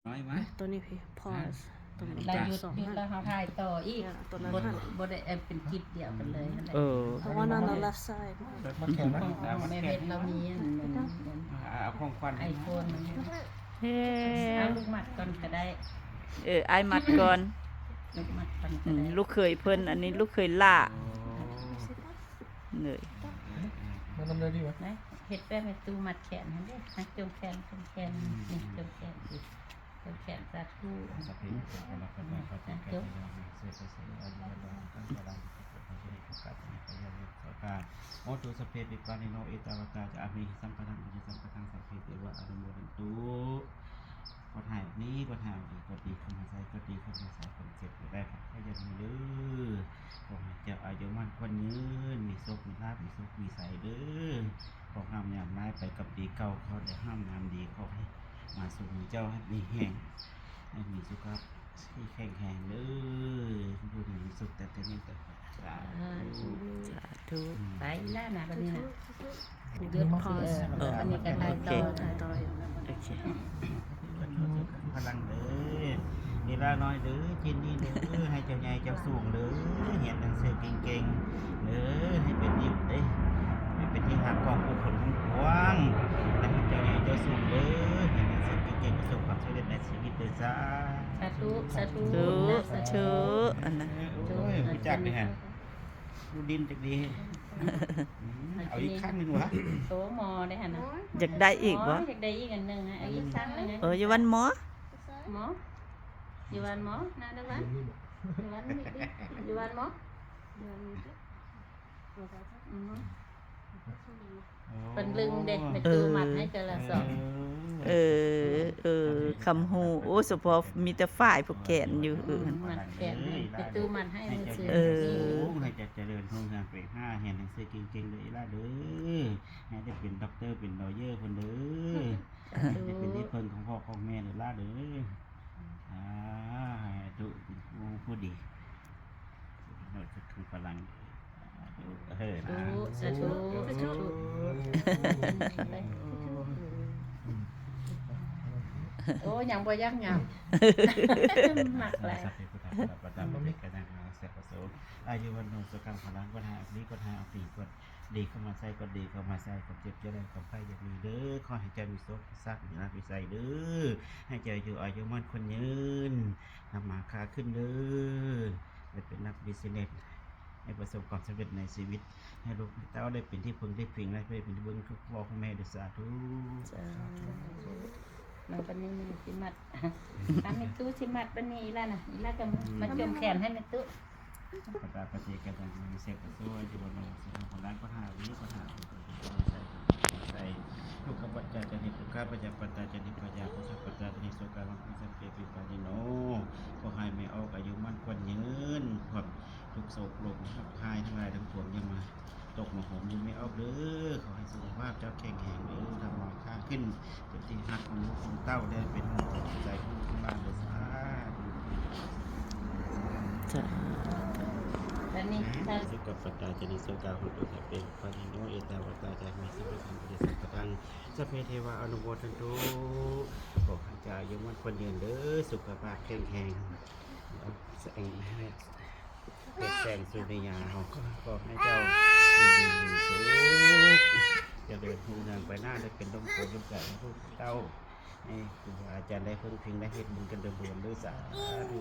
น้อยไหม ตัวนี้พี่ pause ตัวนี้ เราหยุด สอง หยุด ห้า แล้วเขาถ่ายต่ออีก ตัวนั้น บด ห้า บดได้เป็นคลิปเดียวกันเลยนั่นแหละ the one on the left side มันแข็งนะ ของแม่เม็ดเรามีเหมือน เอาของควัน ไอโฟนมัน เฮ้ เอาลูกหมัดก่อนก็ได้ ไอายมัดก่อน ลูกหมัดก่อนก็ อืม ได้ ลูกเคยเพิ่นอันนี้ลูกเคยล่าเลย มันทำได้ดีวะ นะเห็ดแป้งในตู้มัดแขนนั่นเด้นะจงแขนจงแขนนี่จงแขนสิจงแขนสาธุ สเปนเป็นอะไรกันนะก็จะเกิดเสียเสียอายุวันตั้งแต่เราการการโอตุสเปปิปานิโนเอตาวตาจะอามีสัมปทานจะสัมปทานสัพเพเทวะอนุโมทันตุก็ถ่ายนี้ก็ถ่ายดีก็ดีขึ้นมาใส่ก็ดีขึ้นมาใส่คนเจ็บอยู่ได้ครับก็ยังมีเด้อขอให้เจ้าอายุมั่นควันยืนมีโชคมีลาภมีโชคมีใสเด้อขอห้ามยามร้ายไปกับปีเก่าเขาได้ห้ามยามดีเขาให้มาสู่เจ้าให้มีแห่งให้มีสุขภาพที่แข็งแรงเด้อดูมีสุขแต่แต่นี่แต่สาธุ สาธุ ไปล่าหนาบันนี้นะ หยุ เดือ ด ด pause อันนี้ก็ถ่ายต่อ ถ่ายต่ออยู่ โอเค พลังเด้อนี่ละน้อยเด้อจินนี่เด้อให้เจ้าใหญ่เจ้าสูงเด้อเห็นหนังสือเก่งๆเด้อให้เป็นยิ้มเด้อให้เป็นที่หักของผู้คนทั้งปวงและให้เจ้าใหญ่เจ้าสูงเด้อเห็นหนังสือเก่งๆประสบความสำเร็จในชีวิตเด้อจ้า สาธุสาธุ ชูชูอันนั้น โอ้ยรู้จักเลยฮะดูดินจักดีเอาอีกข้างหนึ่งวะ โตหมอได้ฮะนะ อยากได้อีกวะ อยากได้อีกอันหนึ่งฮะเอาอีกครั้งหนึงฮะ อยู่วันหมอ หมออยู่วันหมอนาได้วันอยู่วันนี้ดิอยู่วันหมออืมเป็นลึงเด็กเป็นตู้มัดให้เจอละสอง คำฮูโอ้สพอมีแต่ฝ่ายพวกแขนอยู่มัดแขนให้เป็นตู้มัดให้มือถือ ให้เจริญรุ่งเรืองไปห้าเห็นหนังสือเก่งๆเลยล่ะเด้อให้ได้เป็นด็อกเตอร์เป็นลอเยอร์คนเด้อให้ได้เป็นที่พึ่งของพ่อของแม่เลยล่ะเด้อดูผู้ดีหน่อยจะคือพลังเฮ้ยนะ สาธุสาธุโอ้ยังบ่ยักยังหมักแหละ อายุวันโนสุขังพลังก็หาดีก็หาปีก็ดีเข้ามาใส่ก็ดีเข้ามาใส่ก็เจ็บจะได้กับไฟอย่างนี้เด้อขอให้ใจมีโซ่ซักอย่างนั้นมีใส่เด้อให้ใจอยู่อายุมั่นคนยืนนำมาค้าขึ้นเด้อได้เป็นนักบิสเนสให้ประสบความสำเร็จในชีวิตให้ลูกเต้าได้เป็นที่พึงได้พิงได้เป็นที่เบิ้งทุกพ่อของแม่ด้วยสาธุ มันเป็นนี่มันสิมัดทำในตู้สิมัดเป็นนี่อีล่ะนะอีล่ะก็มาจมแขนให้ในตู้ ปตาปฏิกันอย่างมีเสกตัวอยู่บนโลกสิ่งของร้านก็หาวิก็หาใส่ทุกขปัจจัยจะนิทุกข้าปัจจัยปัจจัยจะนิปัจจัยพุทธปัจจัยจะนิสุการังพิสันเปปิปานิโนก็ให้ไม่ออกอายุมั่นควันยืนความทุกโศกโลกทับทายทั้งหลายทั้งปวงยังมาตกมาหอมยังไม่ออกเด้อขอให้สุขภาพเจ้าแข็งแรงเด้อทำมาค่าขึ้นเป็นที่หักของลูกของเต้าได้เป็นใจของทุกบ้านเลยสาธุ จ้ะ แล้วนี่ถ้า สุขปัตตาจะนิสกาหุตุสัพเพปะนิโนเอตาวตาจะมีสัพพะทังปฏิสัพพะทังสัพเพเทวะอนุโมทันตุขอให้เจ้าอายุมั่นคนยืนเด้อสุขภาพแข็งแรงแสงให้แสงสุริยาขอให้เจ้ามีสุขจะเดินทุ่งทางไปหน้าได้เป็นลมโพลมใจพวกเต้าให้ครูอาจารย์ได้เพิ่งพิงได้เฮ็ดบุญกันเดิมๆด้วยสาธุ